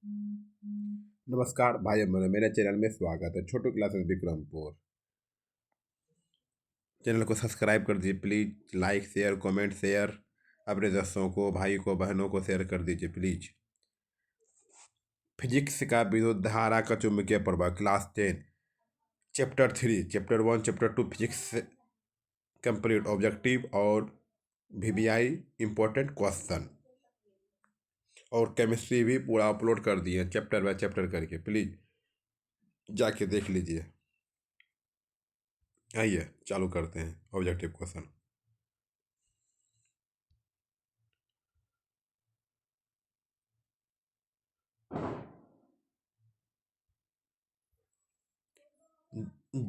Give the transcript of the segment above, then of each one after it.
नमस्कार भाई बहनों, मेरे चैनल में स्वागत है। छोटू क्लासेस विक्रमपुर चैनल को सब्सक्राइब कर दीजिए please. Like share comment share अपने दोस्तों को भाई को बहनों को शेयर कर दीजिए प्लीज़। फिजिक्स का विद्युत धारा का चुंबकीय प्रभाव class 10 chapter 3 chapter 1 chapter 2 physics complete objective और वीवीआई इंपॉर्टेंट क्वेश्चन और केमिस्ट्री भी पूरा अपलोड कर दिए चैप्टर बाय चैप्टर करके। प्लीज़ जाके देख लीजिए। आइए चालू करते हैं ऑब्जेक्टिव क्वेश्चन।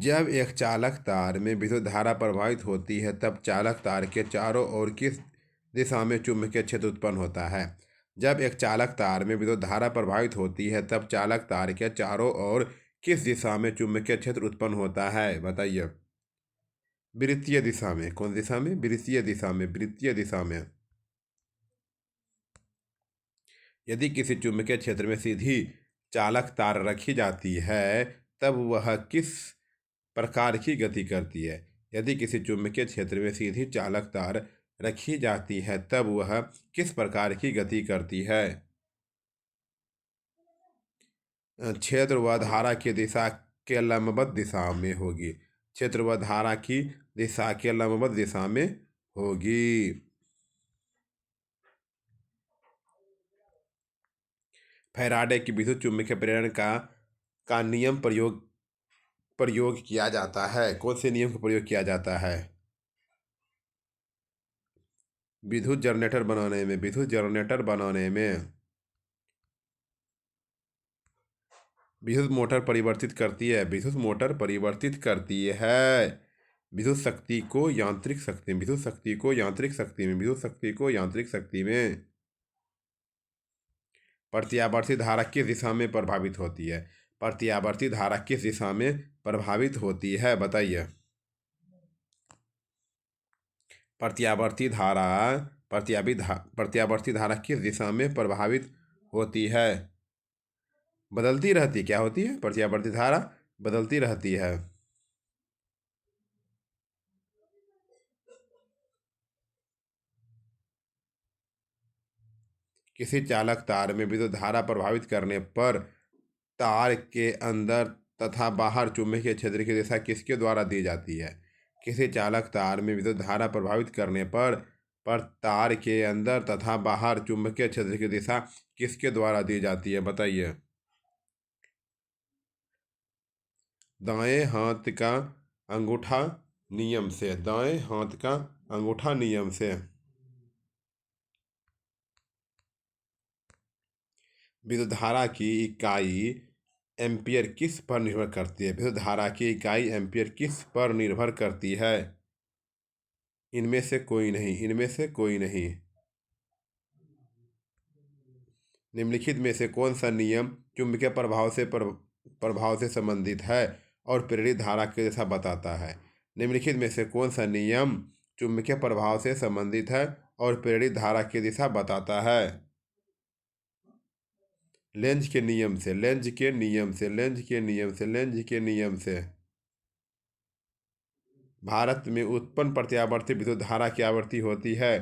जब एक चालक तार में विद्युत धारा प्रवाहित होती है तब चालक तार के चारों ओर किस दिशा में चुंबकीय क्षेत्र उत्पन्न होता है। जब एक चालक तार में विद्युत धारा प्रवाहित होती है तब चालक तार के चारों ओर किस दिशा में चुंबकीय क्षेत्र उत्पन्न होता है, बताइए। वृत्तीय दिशा में। कौन दिशा में? वृत्तीय दिशा में। वृत्तीय दिशा में। यदि किसी चुंबकीय क्षेत्र में सीधी चालक तार रखी जाती है तब वह किस प्रकार की गति करती है। यदि किसी चुंबकीय क्षेत्र में सीधी चालक तार रखी जाती है तब वह किस प्रकार की गति करती है। क्षेत्र व धारा की दिशा के लंबवत दिशा में होगी। क्षेत्र व धारा की दिशा के लंबवत दिशा में होगी। फैराडे की विद्युत चुम्बकीय प्रेरण का नियम प्रयोग किया जाता है। कौन से नियम का प्रयोग किया जाता है? विद्युत जनरेटर बनाने में। विद्युत जनरेटर बनाने में। विद्युत मोटर परिवर्तित करती है। विद्युत मोटर परिवर्तित करती है विद्युत शक्ति को यांत्रिक शक्ति में। विद्युत शक्ति को यांत्रिक शक्ति में। विद्युत शक्ति को यांत्रिक शक्ति में। प्रत्यावर्ती धारा किस दिशा में प्रभावित होती है। प्रत्यावर्ती धारा किस दिशा में प्रभावित होती है, बताइए। प्रत्यावर्ती धारा प्रत्यावर्ती धारा किस दिशा में प्रभावित होती है? बदलती रहती। क्या होती है? प्रत्यावर्ती धारा बदलती रहती है। किसी चालक तार में विद्युत धारा प्रभावित करने पर तार के अंदर तथा बाहर चुंबकीय क्षेत्र की दिशा किसके द्वारा दी जाती है। किसी चालक तार में विद्युत धारा प्रभावित करने पर तार के अंदर तथा बाहर चुंबकीय क्षेत्र की दिशा किसके द्वारा दी जाती है, बताइए। दाएं हाथ का अंगूठा नियम से। दाएं हाथ का अंगूठा नियम से। विद्युत धारा की इकाई एम्पियर किस पर निर्भर करती है। विद्युत धारा की इकाई एम्पियर किस पर निर्भर करती है? इनमें से कोई नहीं। इनमें से कोई नहीं। निम्नलिखित में से कौन सा नियम चुंबकीय प्रभाव से संबंधित है और प्रेरित धारा की दिशा बताता है। निम्नलिखित में से कौन सा नियम चुंबकीय प्रभाव से संबंधित है और प्रेरित धारा की दिशा बताता है? लेंज के नियम से। लेंज के नियम से। लेंज के नियम से। लेंज के नियम से। भारत में उत्पन्न प्रत्यावर्ती विद्युत धारा की आवृत्ति होती है।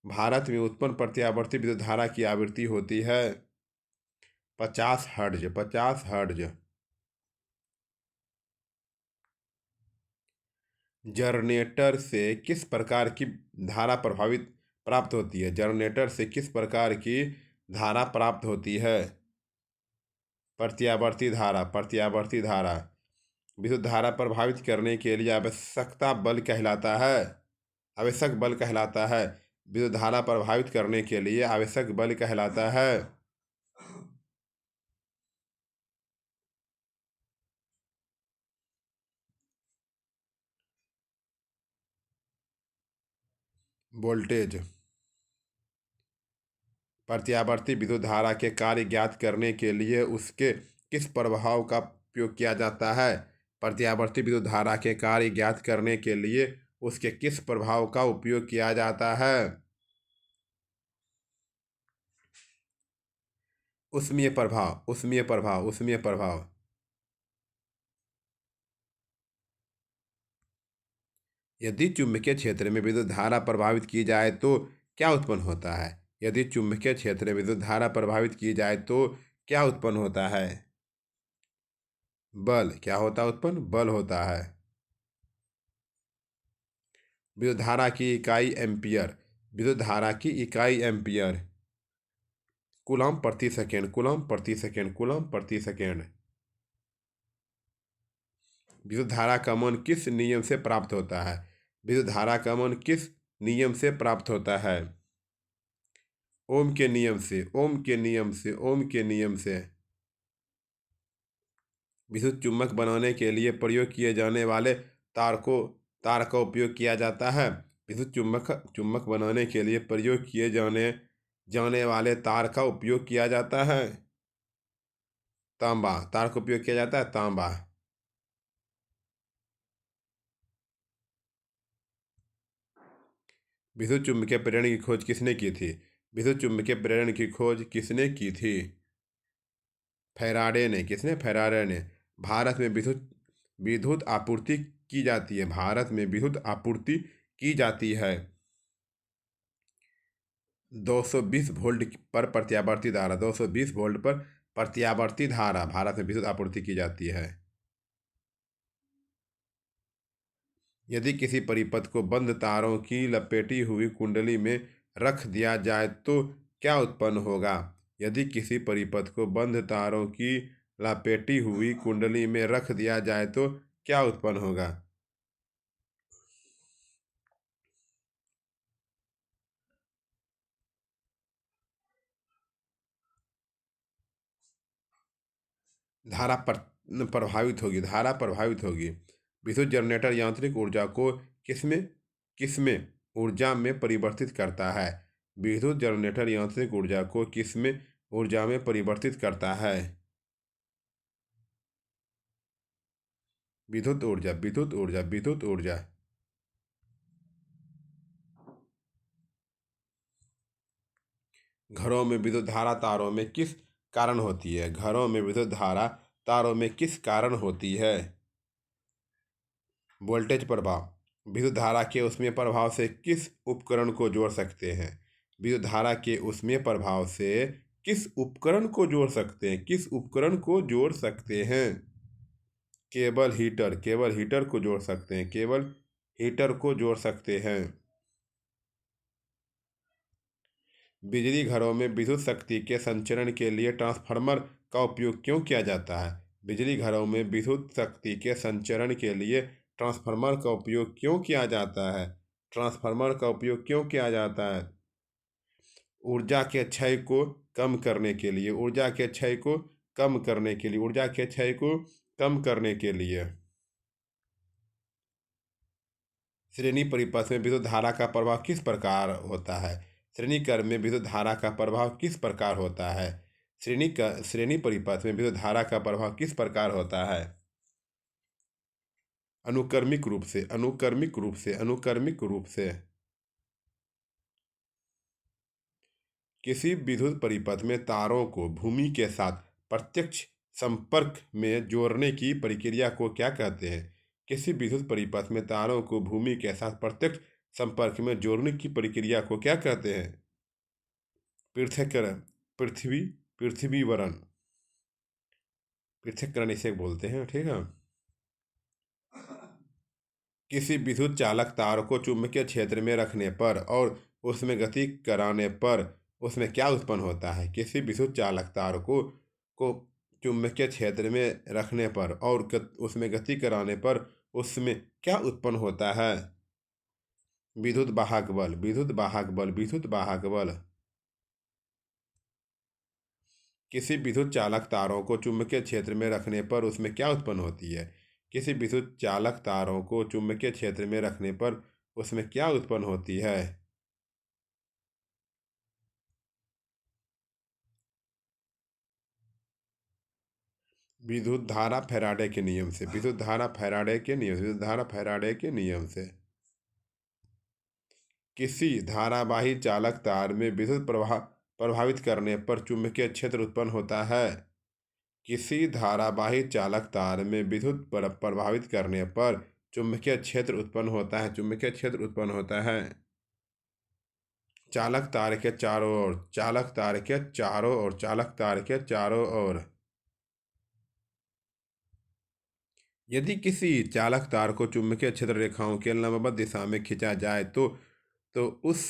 भारत में उत्पन्न प्रत्यावर्ती विद्युत धारा की आवृत्ति होती है 50 हर्ट्ज। 50 हर्ट्ज। जनरेटर से किस प्रकार की धारा प्रभावित प्राप्त होती है। जनरेटर से किस प्रकार की धारा प्राप्त होती है? प्रत्यावर्ती धारा। प्रत्यावर्ती धारा। विद्युत धारा प्रभावित करने के लिए आवश्यकता बल कहलाता है। आवश्यक बल कहलाता है। विद्युत धारा प्रभावित करने के लिए आवश्यक बल कहलाता है वोल्टेज। प्रत्यावर्ती विद्युत धारा के कार्य ज्ञात करने के लिए उसके किस प्रभाव का उपयोग किया जाता है। प्रत्यावर्ती विद्युत धारा के कार्य ज्ञात करने के लिए उसके किस प्रभाव का उपयोग किया जाता है? उष्मीय प्रभाव, उष्मीय प्रभाव, उष्मीय प्रभाव। यदि चुंबकीय क्षेत्र में विद्युत धारा प्रभावित की जाए तो क्या उत्पन्न होता है? यदि चुंबकीय क्षेत्र में विद्युत धारा प्रभावित की जाए तो क्या उत्पन्न होता है? बल। क्या होता है उत्पन्न? बल होता है। विद्युत धारा की इकाई एम्पियर। विद्युत धारा की इकाई एम्पियर। कूलम प्रति सेकेंड, कूलम प्रति सेकेंड, कूलम प्रति सेकेंड। विद्युत धारा का मान किस नियम से प्राप्त होता है? विद्युत धारा का मान किस नियम से प्राप्त होता है? ओम के नियम से, ओम के नियम से, ओम के नियम से। विद्युत चुम्बक बनाने के लिए प्रयोग किए जाने वाले तार का उपयोग किया जाता है। विद्युत चुम्बक बनाने के लिए प्रयोग किए जाने जाने वाले तार का उपयोग किया जाता है तांबा। तार का उपयोग किया जाता है तांबा। विद्युत चुम्बकीय प्रेरण की खोज किसने की थी? विद्युत चुम्बकीय प्रेरण की खोज किसने की थी? फैराडे ने। किसने? फैराडे ने। भारत में विद्युत विद्युत आपूर्ति की जाती है। भारत में विद्युत आपूर्ति की जाती है 220 वोल्ट पर प्रत्यावर्ती धारा। 220 वोल्ट पर प्रत्यावर्ती धारा भारत में विद्युत आपूर्ति की जाती है। यदि किसी परिपथ को बंद तारों की लपेटी हुई कुंडली में रख दिया जाए तो क्या उत्पन्न होगा? यदि किसी परिपथ को बंद तारों की लपेटी हुई कुंडली में रख दिया जाए तो क्या उत्पन्न होगा? धारा प्रभावित होगी। धारा प्रभावित होगी। विद्युत जनरेटर यांत्रिक ऊर्जा को किसमें किसमें ऊर्जा में परिवर्तित करता है? विद्युत जनरेटर यांत्रिक ऊर्जा को किसमें ऊर्जा में परिवर्तित करता है? विद्युत ऊर्जा, विद्युत ऊर्जा, विद्युत ऊर्जा। घरों में विद्युत धारा तारों में किस कारण होती है? घरों में विद्युत धारा तारों में किस कारण होती है? वोल्टेज प्रभाव। विद्युत धारा के ऊष्मीय प्रभाव से किस उपकरण को जोड़ सकते हैं? विद्युत धारा के ऊष्मीय प्रभाव से किस उपकरण को जोड़ सकते हैं? किस उपकरण को जोड़ सकते हैं? Cable heater. केवल हीटर को जोड़ सकते हैं। केवल हीटर को जोड़ सकते हैं। बिजली घरों में विद्युत शक्ति के संचरण के लिए ट्रांसफार्मर का उपयोग क्यों किया जाता है? बिजली घरों में विद्युत शक्ति के संचरण के लिए ट्रांसफार्मर का उपयोग क्यों किया जाता है? ट्रांसफार्मर का उपयोग क्यों किया जाता है? ऊर्जा के क्षय को कम करने के लिए। ऊर्जा के क्षय को कम करने के लिए। ऊर्जा के क्षय को कम करने के लिए। श्रेणी परिपथ में विद्युत धारा का प्रभाव किस प्रकार होता है? श्रेणी क्रम में विद्युत धारा का प्रभाव किस प्रकार होता है? श्रेणी परिपथ में विद्युत धारा का प्रभाव किस प्रकार होता है? अनुक्रमिक रूप से, अनुक्रमिक रूप से, अनुक्रमिक रूप से। किसी विद्युत परिपथ में तारों को भूमि के साथ प्रत्यक्ष संपर्क में जोड़ने की प्रक्रिया को क्या कहते हैं? किसी विद्युत परिपथ में तारों को भूमि के साथ प्रत्यक्ष संपर्क में जोड़ने की प्रक्रिया को क्या कहते हैं? पृथक्करण। पृथ्वीवरण। पृथक्करण इसे बोलते हैं। ठीक है। किसी विद्युत चालक तार को चुंबकीय क्षेत्र में रखने पर और उसमें गति कराने पर उसमें क्या उत्पन्न होता है? किसी विद्युत चालक तार को चुंबकीय क्षेत्र में रखने पर और उसमें गति कराने पर उसमें क्या उत्पन्न होता है? विद्युत वाहक बल, विद्युत वाहक बल, विद्युत वाहक बल। किसी विद्युत चालक तारों को चुंबकीय क्षेत्र में रखने पर उसमें क्या उत्पन्न होती है? किसी विद्युत चालक तारों को चुंबकीय क्षेत्र में रखने पर उसमें क्या उत्पन्न होती है? विद्युत धारा फैराडे के नियम से। विद्युत धारा फैराडे के नियम से। विद्युत धारा फैराडे के नियम से। किसी धारावाही चालक तार में विद्युत प्रवाह प्रभावित करने पर चुंबकीय क्षेत्र उत्पन्न होता है। किसी धारावाही चालक तार में विद्युत प्रभावित करने पर चुंबकीय क्षेत्र उत्पन्न होता है। चुंबकीय क्षेत्र उत्पन्न होता है चालक तार के चारों ओर, चालक तार के चारों ओर, चालक तार के चारों ओर। यदि किसी चालक तार को चुंबकीय क्षेत्र रेखाओं के लंबवत दिशा में खींचा जाए तो उस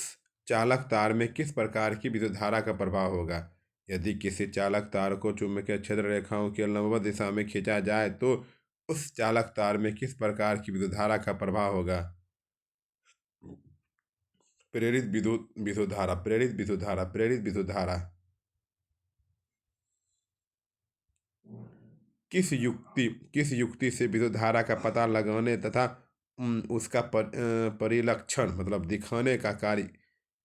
चालक तार में किस प्रकार की विद्युत धारा का प्रभाव होगा। यदि किसी चालक तार को चुंबकीय क्षेत्र रेखाओं के लंबवत दिशा में खींचा जाए तो उस चालक तार में किस प्रकार की विद्युत धारा का प्रभाव होगा। प्रेरित विद्युत धारा, प्रेरित विद्युत धारा, प्रेरित विद्युत धारा। किस युक्ति से विद्युत धारा का पता लगाने तथा उसका परिलक्षण मतलब दिखाने का कार्य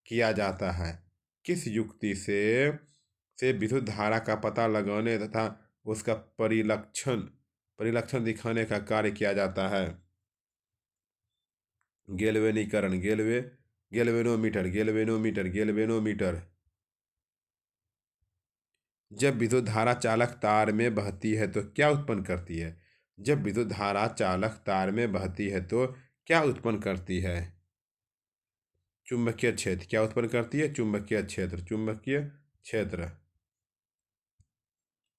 किया जाता है। किस युक्ति से विद्युत धारा का पता लगाने तथा उसका परिलक्षण दिखाने का कार्य किया जाता है। गैल्वेनीकरण, गैल्वेनोमीटर, गैल्वेनोमीटर, गैल्वेनोमीटर। जब विद्युत धारा चालक तार में बहती है तो क्या उत्पन्न करती है। जब विद्युत धारा चालक तार में बहती है तो क्या उत्पन्न करती है। चुंबकीय क्षेत्र। क्या उत्पन्न करती है। चुंबकीय क्षेत्र, चुंबकीय क्षेत्र।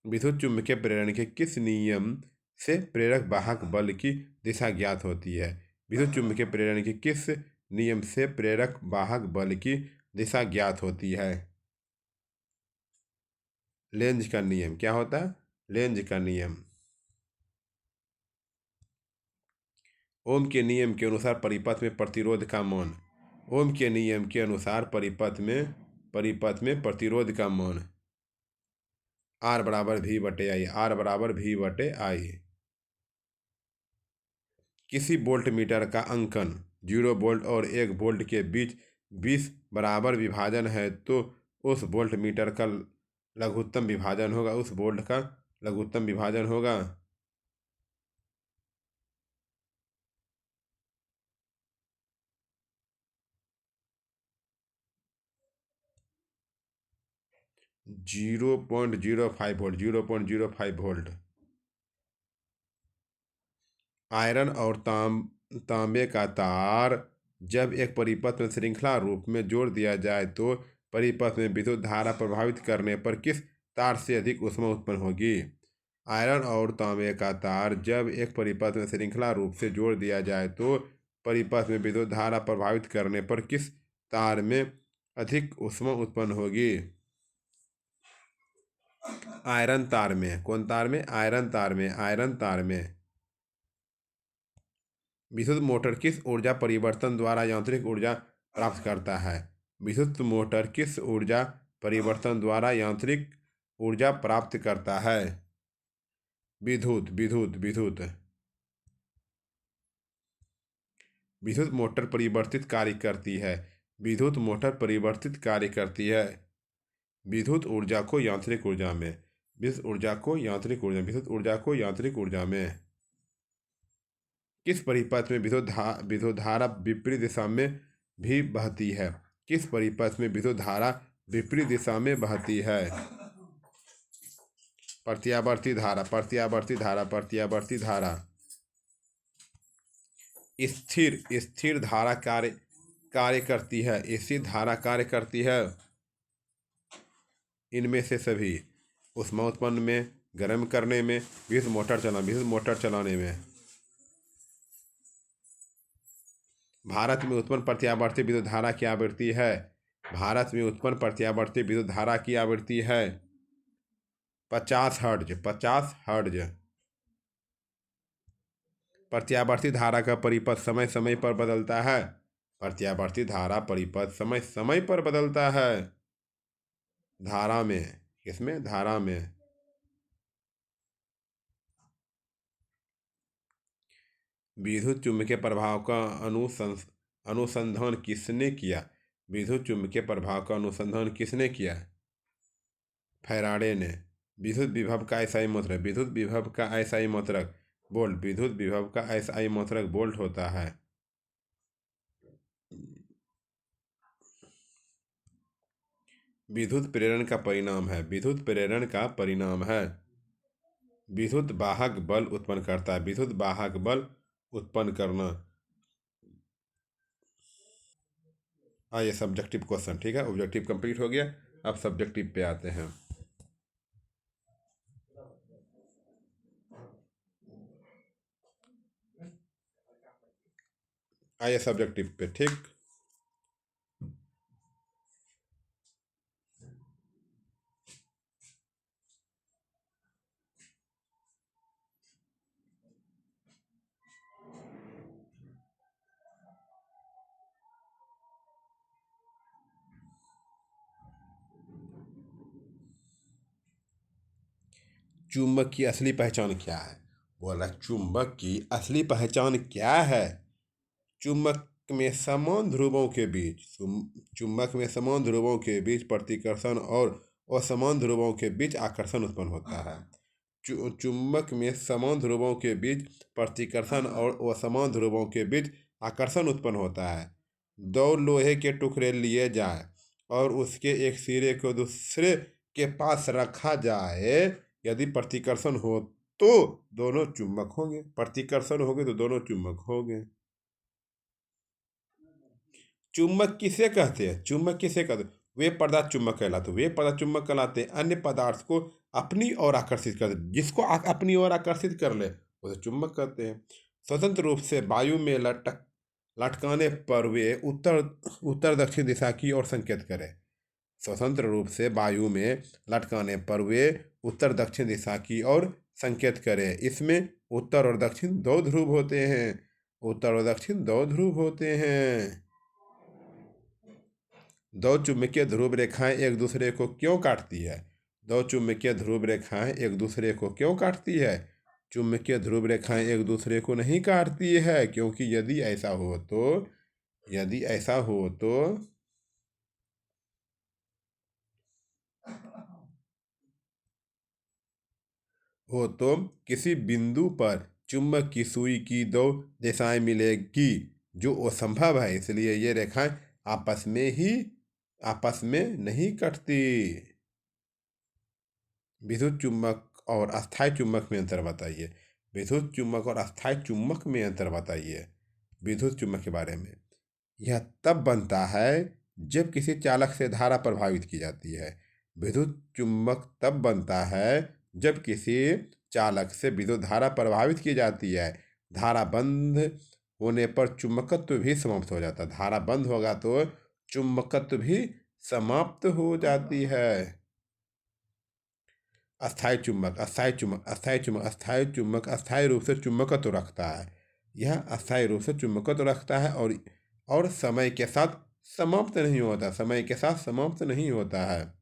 विद्युत चुम्बकीय प्रेरण के किस नियम से प्रेरक वाहक बल की दिशा ज्ञात होती है। विद्युत चुम्बकीय प्रेरण के किस नियम से प्रेरक वाहक बल की दिशा ज्ञात होती है। लेंज का नियम। क्या होता है। लेंज का नियम। ओम के नियम के अनुसार परिपथ में प्रतिरोध का मान। ओम के नियम के अनुसार परिपथ में प्रतिरोध का मान R बराबर V बटे आई, R बराबर V बटे आई। किसी वोल्ट मीटर का अंकन 0 वोल्ट और 1 वोल्ट के बीच 20 बराबर विभाजन है तो उस वोल्ट मीटर का लघुत्तम विभाजन होगा। उस वोल्ट का लघुत्तम विभाजन होगा 0.05 वोल्ट, 0.05 वोल्ट। आयरन और तांबे का तार जब एक परिपथ में श्रृंखला रूप में जोड़ दिया जाए तो परिपथ में विद्युत धारा प्रभावित करने पर किस तार से अधिक ऊष्मा उत्पन्न होगी। आयरन और तांबे का तार जब एक परिपथ में श्रृंखला रूप से जोड़ दिया जाए तो परिपथ में विद्युत धारा प्रभावित करने पर किस तार में अधिक ऊष्मा उत्पन्न होगी। आयरन तार में। कौन तार में। आयरन तार में, आयरन तार में। विद्युत मोटर किस ऊर्जा परिवर्तन द्वारा यांत्रिक ऊर्जा प्राप्त करता है। विद्युत मोटर किस ऊर्जा परिवर्तन द्वारा यांत्रिक ऊर्जा प्राप्त करता है। विद्युत, विद्युत, विद्युत। विद्युत मोटर परिवर्तित कार्य करती है। विद्युत मोटर परिवर्तित कार्य करती है विद्युत ऊर्जा को यांत्रिक ऊर्जा में। विद्युत ऊर्जा को यांत्रिक ऊर्जा, विद्युत ऊर्जा को यांत्रिक ऊर्जा में। किस परिपथ में विद्युत धारा विपरीत दिशा में भी बहती है। किस परिपथ में विद्युत धारा विपरीत दिशा में बहती है। प्रत्यावर्ती धारा, प्रत्यावर्ती धारा, प्रत्यावर्ती धारा। स्थिर धारा कार्य करती है। स्थिर धारा कार्य करती है इनमें से सभी। ऊष्मा उत्पन्न में, गर्म करने में, विद्युत मोटर चलाने में। भारत में उत्पन्न प्रत्यावर्ती विद्युत धारा की आवृत्ति है। भारत में उत्पन्न प्रत्यावर्ती विद्युत धारा की आवृत्ति है 50 हर्ट्ज, 50 हर्ट्ज। प्रत्यावर्ती धारा का परिपथ समय समय पर बदलता है। प्रत्यावर्ती धारा परिपथ समय समय पर बदलता है। धारा में। किसमें। धारा में। विद्युत चुम्बकीय प्रभाव का अनुसंधान किसने किया। विद्युत चुम्बकीय प्रभाव का अनुसंधान किसने किया। फैराडे ने। विद्युत विभव का एसआई मात्रक। विद्युत विभव का एसआई मात्रक वोल्ट। विद्युत विभव का एसआई मात्रक वोल्ट होता है। विद्युत प्रेरण का परिणाम है। विद्युत प्रेरण का परिणाम है। विद्युत वाहक बल उत्पन्न करता है। विद्युत वाहक बल उत्पन्न करना। ये सब्जेक्टिव क्वेश्चन, ठीक है। ऑब्जेक्टिव कंप्लीट हो गया। अब सब्जेक्टिव पे आते हैं। आइए सब्जेक्टिव पे, ठीक। चुंबक की असली पहचान क्या है? बोला चुंबक की असली पहचान क्या है? चुंबक में समान ध्रुवों के बीच चुंबक में समान ध्रुवों के बीच प्रतिकर्षण और असमान ध्रुवों के बीच आकर्षण उत्पन्न होता है। चुंबक में समान ध्रुवों के बीच प्रतिकर्षण और असमान ध्रुवों के बीच आकर्षण उत्पन्न होता है। दो लोहे के टुकड़े लिए जाए और उसके एक सिरे को दूसरे के पास रखा जाए। यदि प्रतिकर्षण हो तो दोनों चुंबक होंगे, प्रतिकर्षण होंगे तो दोनों चुंबक होंगे। चुंबक किसे कहते हैं? चुंबक किसे कहते हैं? वे पदार्थ चुंबक कहलाते, वे पदार्थ चुंबक कहलाते हैं अन्य पदार्थ को अपनी ओर आकर्षित कर दे। जिसको अपनी ओर आकर्षित कर ले उसे चुंबक कहते हैं। स्वतंत्र रूप से वायु में लटकाने पर वे उत्तर उत्तर दक्षिण दिशा की ओर संकेत करें। स्वतंत्र रूप से वायु में लटकाने पर वे उत्तर दक्षिण दिशा की ओर संकेत करें। इसमें उत्तर और दक्षिण दो ध्रुव होते हैं। उत्तर और दक्षिण दो ध्रुव होते हैं। दो चुंबकीय ध्रुव रेखाएं एक दूसरे को क्यों काटती है? दो चुंबकीय ध्रुव रेखाएं एक दूसरे को क्यों काटती है? चुंबकीय ध्रुव रेखाएं एक दूसरे को नहीं काटती है, क्योंकि यदि ऐसा हो तो किसी बिंदु पर चुंबक की सुई की दो दिशाएं मिलेगी, जो असंभव है। इसलिए ये रेखाएं आपस में नहीं कटती। विद्युत चुम्बक और अस्थायी चुम्बक में अंतर बताइए। विद्युत चुम्बक और अस्थायी चुम्बक में अंतर बताइए। विद्युत चुम्बक के बारे में, यह तब बनता है जब किसी चालक से धारा प्रभावित की जाती है। विद्युत चुम्बक तब बनता है जब किसी चालक से विद्युत धारा प्रभावित की जाती है। धारा बंद होने पर चुंबकत्व भी समाप्त हो जाता है। धारा बंद होगा तो चुंबकत्व भी समाप्त हो जाती है। अस्थायी चुंबक, अस्थायी चुंबक, अस्थायी चुंबक, अस्थायी चुंबक अस्थायी रूप से चुंबकत्व रखता है। यह अस्थायी रूप से चुंबकत्व रखता है और समय के साथ समाप्त नहीं होता। समय के साथ समाप्त नहीं होता है।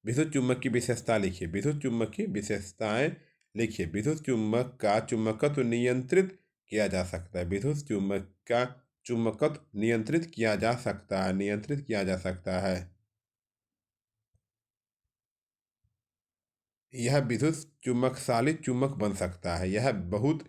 विद्युत चुम्बक की विशेषता लिखिए। विद्युत चुम्बक की विशेषताएं लिखिए। विद्युत चुम्बक का चुंबकत्व नियंत्रित किया जा सकता है। विद्युत चुम्बक का चुंबकत्व नियंत्रित किया जा सकता है। नियंत्रित किया जा सकता है। यह विद्युत चुम्बकशाली चुम्बक बन सकता है। यह बहुत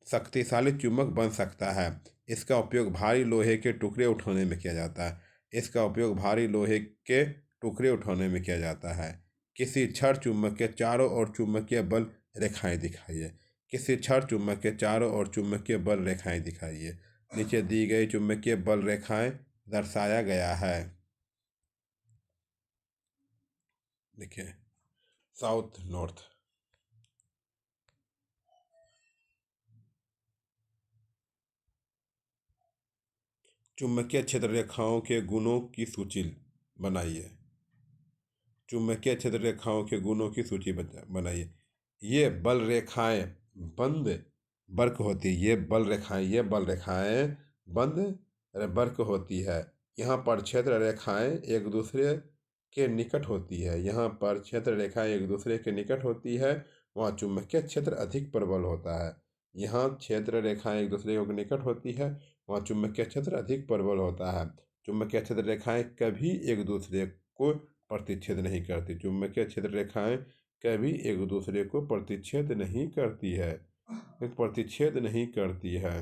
शक्तिशाली चुम्बक बन सकता है। इसका उपयोग भारी लोहे के टुकड़े उठाने में किया जाता है। इसका उपयोग भारी लोहे के टुकड़े उठाने में किया जाता है। किसी छड़ चुम्बक के चारों ओर चुम्बकीय बल रेखाएं दिखाइए। किसी छड़ चुम्बक के चारों ओर चुम्बकीय बल रेखाएं दिखाइए। नीचे दी गई चुम्बकीय बल रेखाएं दर्शाया गया है। देखिए, साउथ नॉर्थ। चुंबकीय क्षेत्र रेखाओं के गुणों की सूची बनाइए। चुंबकीय क्षेत्र रेखाओं के गुणों की सूची बनाइए। ये बल रेखाएं बंद वर्क होती है। ये बल रेखाएं बंद वर्क होती है। यहाँ पर क्षेत्र रेखाएं एक दूसरे के निकट होती है। यहाँ पर क्षेत्र रेखाएं एक दूसरे के निकट होती है। वहाँ चुंबकीय क्षेत्र अधिक प्रबल होता है। यहाँ क्षेत्र रेखाएं एक दूसरे के निकट होती है। वहाँ चुंबकीय क्षेत्र अधिक प्रबल होता है। चुंबकीय क्षेत्र रेखाएं कभी एक दूसरे को प्रतिच्छेद नहीं करती। चुंबकीय क्षेत्र रेखाएं कभी एक दूसरे को प्रतिच्छेद नहीं करती है। प्रतिच्छेद नहीं करती है।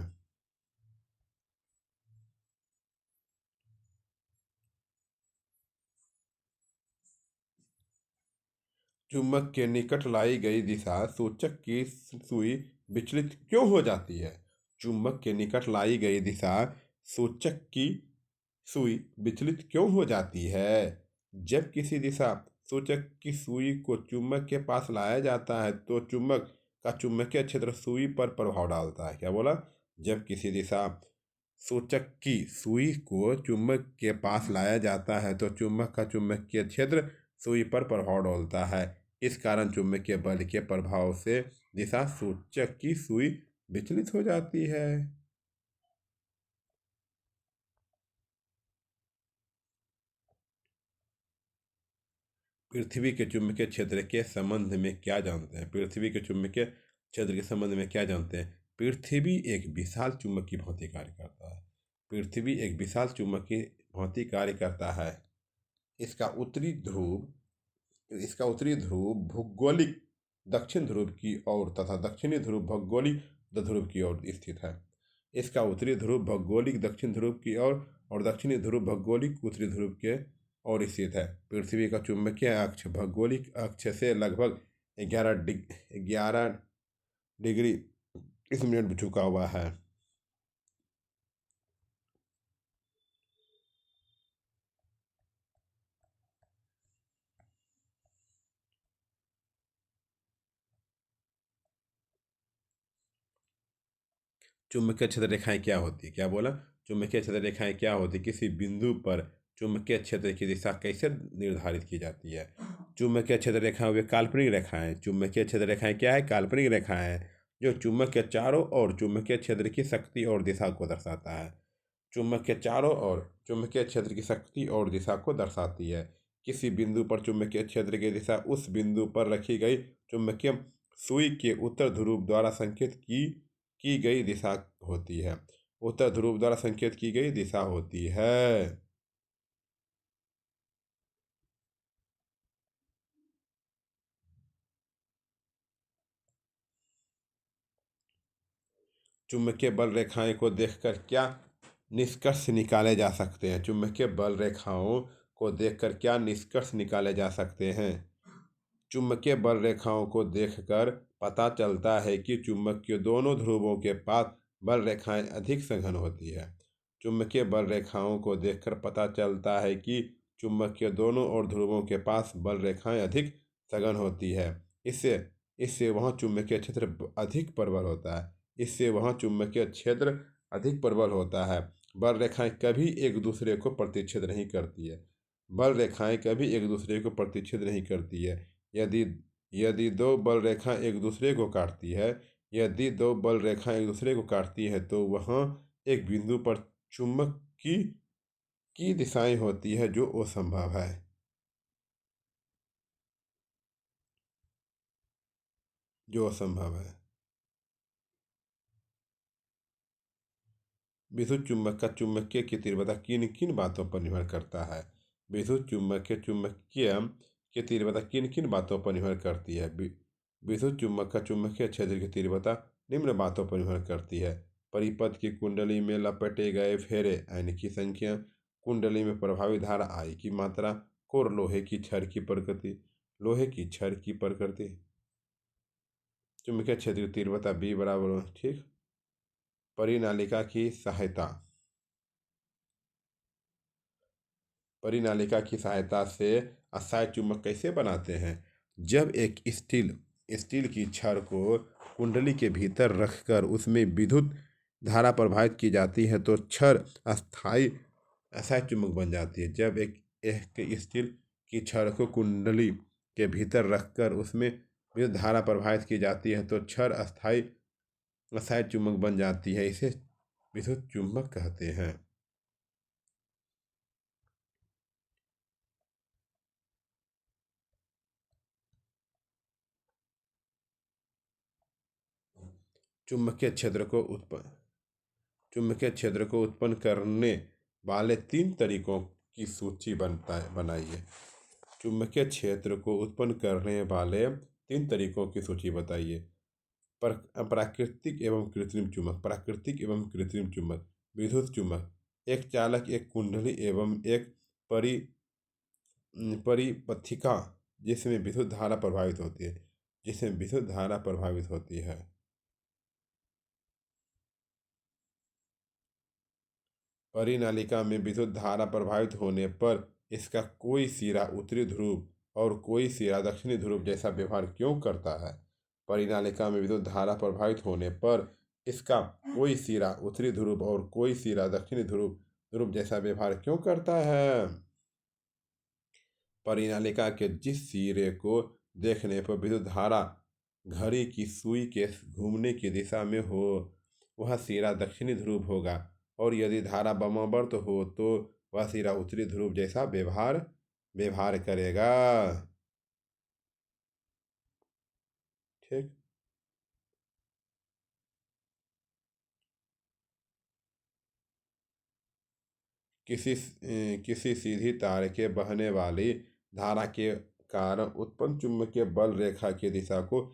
चुम्बक के निकट लाई गई दिशा सूचक की सुई विचलित क्यों हो जाती है? चुम्बक के निकट लाई गई दिशा सूचक की सुई विचलित क्यों हो जाती है? जब किसी दिशा सूचक की सुई को चुम्बक के पास लाया जाता है तो चुम्बक का चुंबकीय क्षेत्र सुई पर प्रभाव डालता है। क्या बोला? जब किसी दिशा सूचक की सुई को चुंबक के पास लाया जाता है तो चुंबक का चुंबकीय क्षेत्र सुई पर प्रभाव डालता है। इस कारण चुंबकीय बल के प्रभाव से दिशा सूचक की सुई विचलित हो जाती है। पृथ्वी के चुंबकीय क्षेत्र के संबंध में क्या जानते हैं? पृथ्वी के चुंबकीय क्षेत्र के संबंध में क्या जानते हैं? पृथ्वी एक विशाल चुंबकीय भौतिक कार्य करता है। पृथ्वी एक विशाल चुंबकीय भौतिक कार्य करता है। इसका उत्तरी ध्रुव भौगोलिक दक्षिण ध्रुव की ओर तथा दक्षिणी ध्रुव भौगोलिक ध्रुव की ओर स्थित है। इसका उत्तरी ध्रुव भौगोलिक दक्षिण ध्रुव की ओर और दक्षिणी ध्रुव भौगोलिक उत्तरी ध्रुव के ओर स्थित है। पृथ्वी का चुंबकीय अक्ष भौगोलिक अक्ष से लगभग 11 डिग्री इस मिनट झुका हुआ है। चुंबकीय क्षेत्र रेखाएं क्या होती है? क्या बोला? चुंबकीय क्षेत्र रेखाएं क्या होती है? किसी बिंदु पर चुंबकीय क्षेत्र की दिशा कैसे निर्धारित की जाती है? चुंबकीय क्षेत्र रेखाएं वे काल्पनिक रेखाएं। चुंबकीय क्षेत्र रेखाएं क्या है? काल्पनिक रेखाएं जो चुंबक के चारों ओर चुंबकीय क्षेत्र की शक्ति और दिशा को दर्शाता है। चुंबक के चारों ओर चुंबकीय क्षेत्र की शक्ति और दिशा को दर्शाती है। किसी बिंदु पर चुंबकीय क्षेत्र की दिशा उस बिंदु पर रखी गई चुंबकीय सुई के उत्तर ध्रुव द्वारा संकेत की गई दिशा होती है। उत्तर ध्रुव द्वारा संकेत की गई दिशा होती है। चुंबकीय बल रेखाएं को देखकर क्या निष्कर्ष निकाले जा सकते हैं? चुंबकीय बल रेखाओं को देखकर क्या निष्कर्ष निकाले जा सकते हैं? चुंबकीय बल रेखाओं को देखकर पता चलता है कि चुंबक के दोनों ध्रुवों के पास बल रेखाएं अधिक सघन होती है। चुंबकीय बल रेखाओं को देखकर पता चलता है कि चुंबक के दोनों ओर ध्रुवों के पास बल रेखाएं अधिक सघन होती है। इससे इससे वहाँ चुंबकीय क्षेत्र अधिक प्रबल होता है। इससे वहाँ चुंबकीय क्षेत्र अधिक प्रबल होता है। बल रेखाएं कभी एक दूसरे को प्रतिच्छेद नहीं करती है। बल रेखाएं कभी एक दूसरे को प्रतिच्छेद नहीं करती है। यदि यदि दो बल रेखा एक दूसरे को काटती है यदि दो बल रेखा एक दूसरे को काटती है तो वहाँ एक बिंदु पर चुंबक की दिशाएं होती है जो असंभव है। जो असंभव है। विद्युत चुंबक का चुंबकीय की तीव्रता किन किन बातों पर निर्भर करता है? विद्युत चुंबकीय की तीव्रता किन किन बातों पर निर्भर करती है? विद्युत चुंबक का चुंबकीय क्षेत्र की तीव्रता निम्न बातों पर निर्भर करती है। परिपथ की कुंडली में लपेटे गए फेरे n की संख्या, कुंडली में प्रभावी धारा I की मात्रा, कोर लोहे की छड़ की प्रकृति, चुंबकीय क्षेत्र की तीव्रता B बराबर, ठीक। परिनालिका की सहायता परिनालिका की सहायता से अस्थायी चुंबक कैसे बनाते हैं? जब एक स्टील की छड़ को कुंडली के भीतर रखकर उसमें विद्युत धारा प्रवाहित की जाती है तो छड़ अस्थायी अस्थायी चुंबक बन जाती है। जब एक स्टील की छड़ को कुंडली के भीतर रखकर उसमें विद्युत धारा प्रवाहित की जाती है तो छड़ अस्थायी अस्थायी चुंबक बन जाती है। इसे विद्युत चुंबक कहते हैं। चुंबकीय क्षेत्र को उत्पन्न चुंबकीय क्षेत्र को उत्पन्न करने वाले 3 तरीकों की सूची बनाइए। चुंबकीय क्षेत्र को उत्पन्न करने वाले 3 तरीकों की सूची बताइए। प्राकृतिक एवं कृत्रिम चुंबक। प्राकृतिक एवं कृत्रिम चुंबक। विद्युत चुंबक। एक चालक, एक कुंडली एवं एक परिपथिका जिसमें विद्युत धारा प्रभावित होती है, जिसमें विद्युत धारा प्रभावित होती है। परिनालिका में विद्युत धारा प्रभावित होने पर इसका कोई सिरा उत्तरी ध्रुव और कोई सिरा दक्षिणी ध्रुव जैसा व्यवहार क्यों करता है? परिनालिका में विद्युत धारा प्रभावित होने पर इसका कोई सिरा उत्तरी ध्रुव और कोई सिरा दक्षिणी ध्रुव ध्रुव जैसा व्यवहार क्यों करता है? परिनालिका के जिस सिरे को देखने पर विद्युत धारा घड़ी की सुई के घूमने की दिशा में हो, वह सिरा दक्षिणी ध्रुव होगा, और यदि धारा वामावर्त हो तो वह सिरा उत्तरी ध्रुव जैसा व्यवहार व्यवहार करेगा। ठीक। किसी सीधी तार के बहने वाली धारा के कारण उत्पन्न चुंबकीय बल रेखा की दिशा को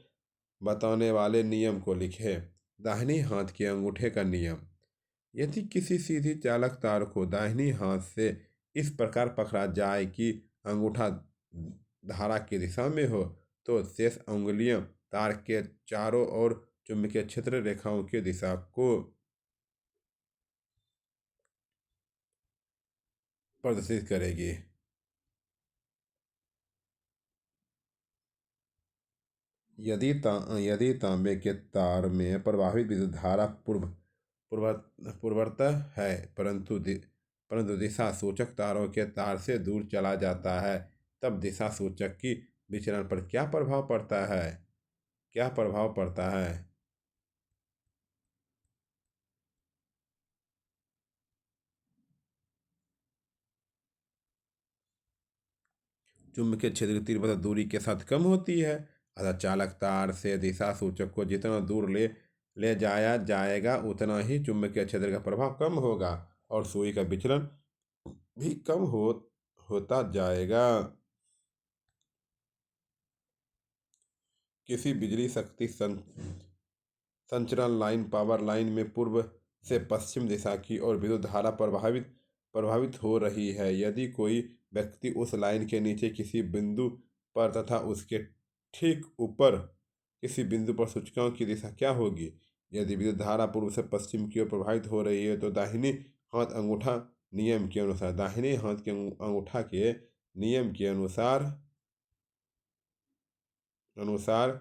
बताने वाले नियम को लिखें। दाहिने हाथ के अंगूठे का नियम। यदि किसी सीधी चालक तार को दाहिनी हाथ से इस प्रकार पकड़ा जाए कि अंगूठा धारा की दिशा में हो, तो शेष अंगुलियां तार के चारों ओर चुंबकीय क्षेत्र रेखाओं की दिशा को प्रदर्शित करेगी। यदि तांबे के तार में प्रवाहित विद्युत धारा पूर्वतः है, परंतु दिशा सूचक तारों के तार से दूर चला जाता है, तब दिशा सूचक की विचलन पर क्या प्रभाव पड़ता है? क्या प्रभाव पड़ता है? चुंबकीय क्षेत्र की तीव्रता दूरी के साथ कम होती है, अतः चालक तार से दिशा सूचक को जितना दूर ले जाया जाएगा उतना ही चुंबकीय क्षेत्र का प्रभाव कम होगा और सुई का विचलन भी कम होता जाएगा। किसी बिजली शक्ति संचरण लाइन पावर लाइन में पूर्व से पश्चिम दिशा की ओर विद्युत धारा प्रभावित हो रही है। यदि कोई व्यक्ति उस लाइन के नीचे किसी बिंदु पर तथा उसके ठीक ऊपर किसी बिंदु पर सूचकांक की दिशा क्या होगी? यदि विद्युत धारा पूर्व से पश्चिम की ओर प्रभावित हो रही है तो दाहिने हाथ अंगूठा नियम के अनुसार दाहिने हाथ के अंगूठा के नियम के अनुसार अनुसार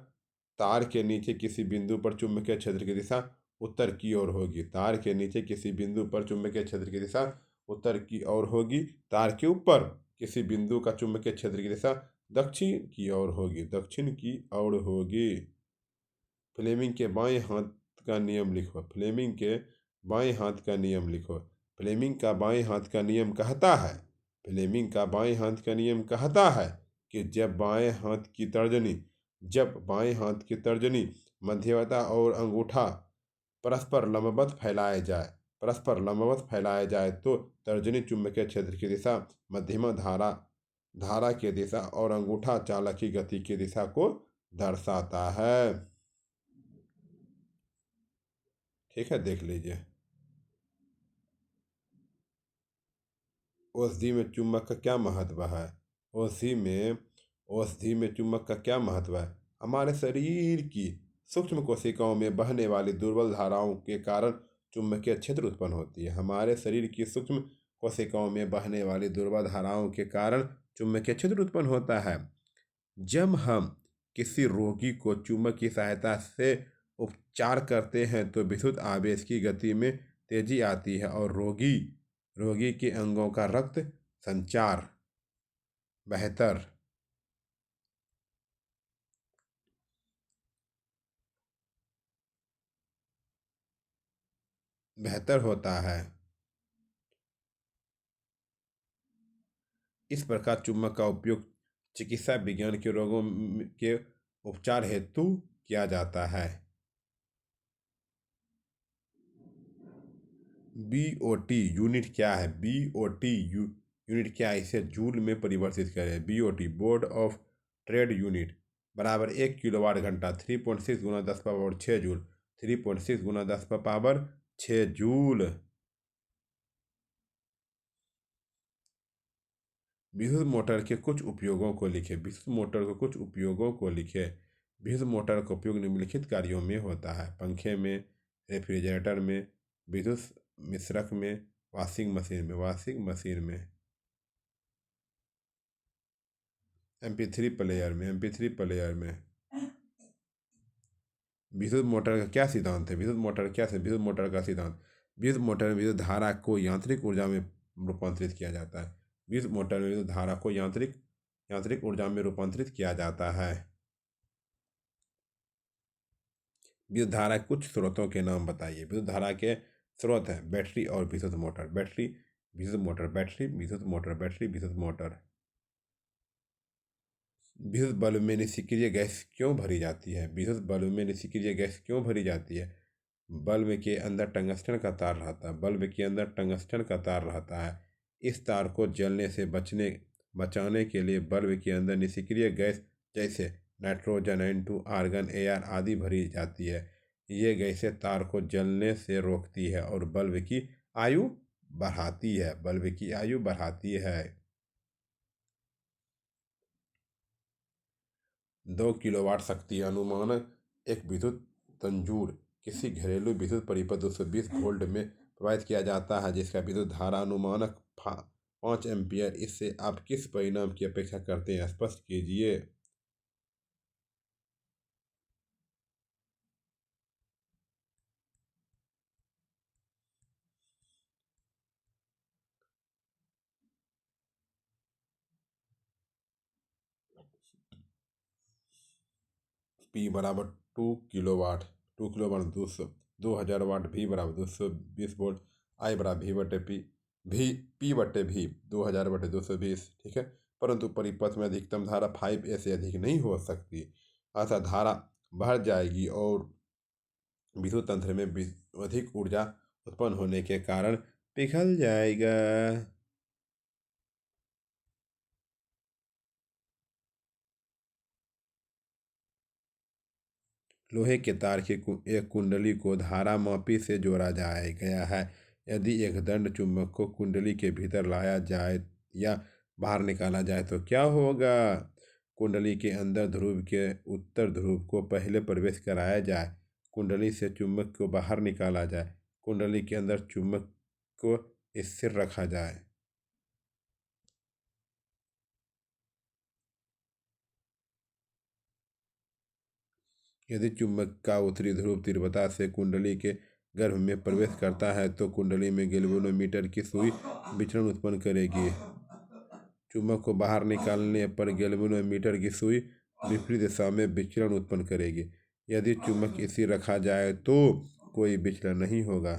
तार के नीचे किसी बिंदु पर चुंबकीय क्षेत्र की दिशा उत्तर की ओर होगी। तार के नीचे किसी बिंदु पर चुंबकीय क्षेत्र की दिशा उत्तर की ओर होगी। तार के ऊपर किसी बिंदु का चुंबकीय क्षेत्र की दिशा दक्षिण की ओर होगी। दक्षिण की ओर होगी। फ्लेमिंग के बाएं हाथ का नियम लिखो। फ्लेमिंग के बाएं हाथ का नियम लिखो। फ्लेमिंग का बाएं हाथ का नियम कहता है फ्लेमिंग का बाएं हाथ का नियम कहता है कि जब बाएं हाथ की तर्जनी मध्यमता और अंगूठा परस्पर लंबवत फैलाए जाए तो तर्जनी चुंबकीय क्षेत्र की दिशा, मध्यमा धारा की दिशा और अंगूठा चालक की गति की दिशा को दर्शाता है। ठीक है, देख लीजिए। औषधि में चुंबक का क्या महत्व है? औषधि में चुंबक का क्या महत्व है? हमारे शरीर की सूक्ष्म कोशिकाओं में बहने वाली दुर्बल धाराओं के कारण चुंबकीय क्षेत्र उत्पन्न होती है। हमारे शरीर की सूक्ष्म कोशिकाओं में बहने वाली दुर्बल धाराओं के कारण चुंबकीय क्षेत्र उत्पन्न होता है। जब हम किसी रोगी को चुंबक की सहायता से उपचार करते हैं तो विद्युत आवेश की गति में तेजी आती है और रोगी के अंगों का रक्त संचार बेहतर बेहतर होता है। इस प्रकार चुंबक का उपयोग चिकित्सा विज्ञान के रोगों के उपचार हेतु किया जाता है। बीओटी यूनिट क्या है? बीओटी यूनिट क्या है? इसे जूल में परिवर्तित करें। BOT board of trade unit बराबर 1 किलोवाट घंटा 3.6 गुना 10 पावर 6 जूल। 3.6 गुना 10 पावर 6 जूल। विद्युत मोटर के कुछ उपयोगों को लिखें। विद्युत मोटर के कुछ उपयोगों को लिखें। विद्युत मोटर का उपयोग निम्नलिखित कार्यों में होता है: पंखे में, रेफ्रिजरेटर में, विद्युत मिश्रक में, वॉशिंग मशीन में। MP3 प्लेयर में। विद्युत मोटर का क्या सिद्धांत है? विद्युत मोटर का सिद्धांत: विद्युत मोटर में विद्युत धारा को यांत्रिक ऊर्जा में रूपांतरित किया जाता है। विद्युत मोटर में विद्युत धारा को यांत्रिक यांत्रिक ऊर्जा में रूपांतरित किया जाता है। विद्युत धारा के कुछ स्रोतों के नाम बताइए। विद्युत धारा के स्रोत हैं बैटरी और विद्युत मोटर। बैटरी, विद्युत मोटर, बैटरी, विद्युत मोटर, बैटरी, विद्युत मोटर। विद्युत बल्ब में निष्क्रिय गैस क्यों भरी जाती है? विद्युत बल्ब में निष्क्रिय गैस क्यों भरी जाती है? बल्ब के अंदर टंगस्टन का तार रहता है। बल्ब के अंदर टंगस्टन का तार रहता है। इस तार को जलने से बचाने के लिए बल्ब के अंदर निष्क्रिय गैस जैसे नाइट्रोजन, N2, आर्गन, Ar आदि भरी जाती है। ये गैसें तार को जलने से रोकती है और बल्ब की आयु बढ़ाती है। 2 किलोवाट शक्ति अनुमानक एक विद्युत तंजूर किसी घरेलू विद्युत परिपथ 220 वोल्ट में प्रवाहित किया जाता है, जिसका विद्युत धारा अनुमानक 5 एम्पीयर। इससे आप किस परिणाम की अपेक्षा करते हैं, स्पष्ट कीजिए। P बराबर 2 किलोवाट। 2 किलोवाट 2000 वाट। V बराबर 220 वोल्ट। I बराबर V/P V 2000/220। ठीक है, परंतु परिपथ में अधिकतम धारा 5A से अधिक नहीं हो सकती। अतः धारा बढ़ जाएगी और विद्युत तंत्र में अधिक ऊर्जा उत्पन्न होने के कारण पिघल जाएगा। लोहे के तार की एक कुंडली को धारामापी से जोड़ा जाया गया है। यदि एक दंड चुंबक को कुंडली के भीतर लाया जाए या बाहर निकाला जाए तो क्या होगा? कुंडली के अंदर ध्रुव के उत्तर ध्रुव को पहले प्रवेश कराया जाए। कुंडली से चुंबक को बाहर निकाला जाए। कुंडली के अंदर चुंबक को स्थिर रखा जाए। यदि चुंबक का उत्तरी ध्रुव तीव्रता से कुंडली के गर्भ में प्रवेश करता है तो कुंडली में गैल्वेनोमीटर की सुई विचलन उत्पन्न करेगी। चुंबक को बाहर निकालने पर गैल्वेनोमीटर की सुई विपरीत दिशा में विचलन उत्पन्न करेगी। यदि चुंबक इसी रखा जाए तो कोई विचलन नहीं होगा।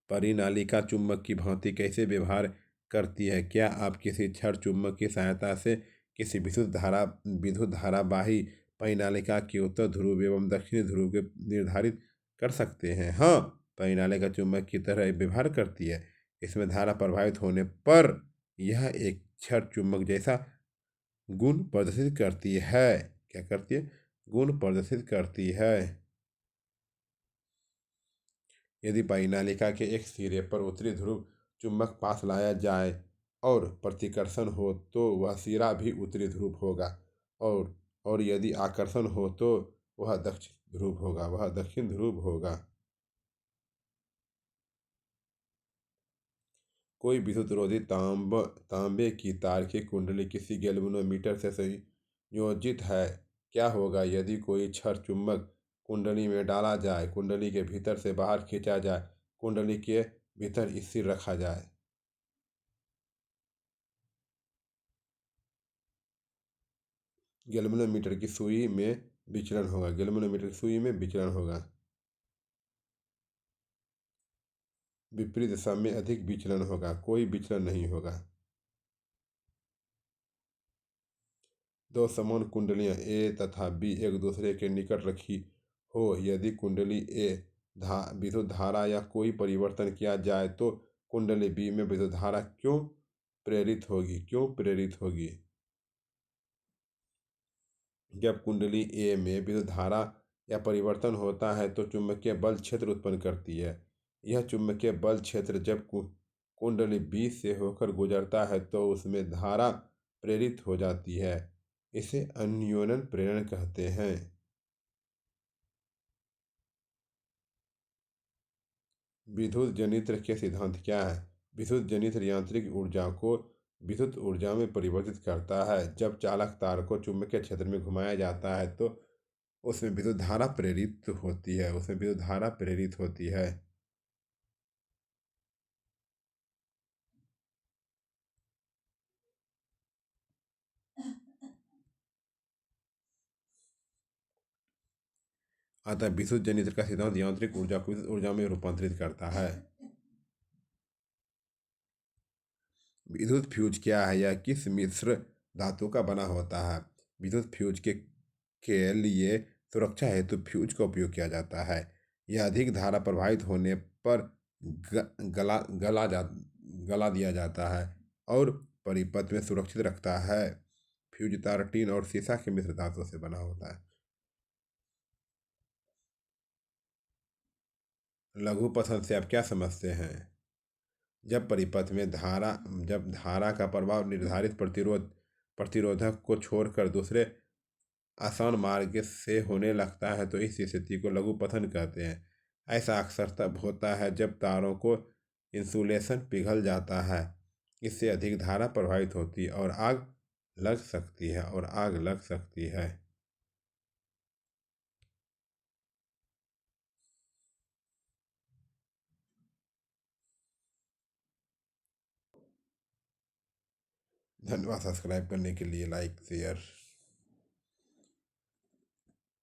परिनालिका चुंबक की भांति कैसे व्यवहार करती है? क्या आप किसी छड़ चुंबक की सहायता से किसी विद्युत धारावाही परिनालिका के उत्तर ध्रुव एवं दक्षिणी ध्रुव को निर्धारित कर सकते हैं? हाँ, परिनालिका चुंबक की तरह व्यवहार करती है। इसमें धारा प्रभावित होने पर यह एक छड़ चुंबक जैसा गुण प्रदर्शित करती है। क्या करती है? गुण प्रदर्शित करती है। यदि परिनालिका के एक सिरे पर उत्तरी ध्रुव चुंबक पास लाया जाए और प्रतिकर्षण हो तो वह सिरा भी उत्तरी ध्रुव होगा और यदि आकर्षण हो तो वह दक्षिण ध्रुव होगा। कोई विद्युत रोधी तांबे की तार की कुंडली किसी गैल्वेनोमीटर से संयोजित है। क्या होगा यदि कोई छड़ चुंबक कुंडली में डाला जाए, कुंडली के भीतर से बाहर खींचा जाए, कुंडली के भीतर स्थिर रखा जाए? गैल्वेनोमीटर की सुई में विचलन होगा। विपरीत दिशा में अधिक विचलन होगा। कोई विचलन नहीं होगा। दो समान कुंडलियां ए तथा बी एक दूसरे के निकट रखी हो। यदि कुंडली ए विद्युत धारा या कोई परिवर्तन किया जाए तो कुंडली बी में विद्युत धारा क्यों प्रेरित होगी? जब कुंडली ए में विद्युत धारा या परिवर्तन होता है तो चुंबकीय बल क्षेत्र उत्पन्न करती है। यह चुंबकीय बल क्षेत्र जब कुंडली बी से होकर गुजरता है तो उसमें धारा प्रेरित हो जाती है। इसे अन्योन्य प्रेरण कहते हैं। विद्युत जनित्र के सिद्धांत क्या है? विद्युत जनित्र यांत्रिक ऊर्जा को विद्युत ऊर्जा में परिवर्तित करता है। जब चालक तार को चुंबकीय क्षेत्र में घुमाया जाता है तो उसमें विद्युत धारा प्रेरित होती है। अतः विद्युत जनित्र का सिद्धांत यांत्रिक ऊर्जा को विद्युत ऊर्जा में रूपांतरित करता है। विद्युत फ्यूज क्या है? यह किस मिश्र धातु का बना होता है? विद्युत फ्यूज के लिए सुरक्षा हेतु फ्यूज का उपयोग किया जाता है। यह अधिक धारा प्रवाहित होने पर गला दिया जाता है और परिपथ में सुरक्षित रखता है। फ्यूज तार टीन और सीसा के मिश्र धातु से बना होता है। लघु पथन से आप क्या समझते हैं? जब धारा का प्रभाव निर्धारित प्रतिरोधक को छोड़कर दूसरे आसान मार्ग से होने लगता है तो इस स्थिति को लघु पतन कहते हैं। ऐसा अक्सर तब होता है जब तारों को इंसुलेशन पिघल जाता है। इससे अधिक धारा प्रवाहित होती है और आग लग सकती है। धन्यवाद। सब्सक्राइब करने के लिए, लाइक शेयर।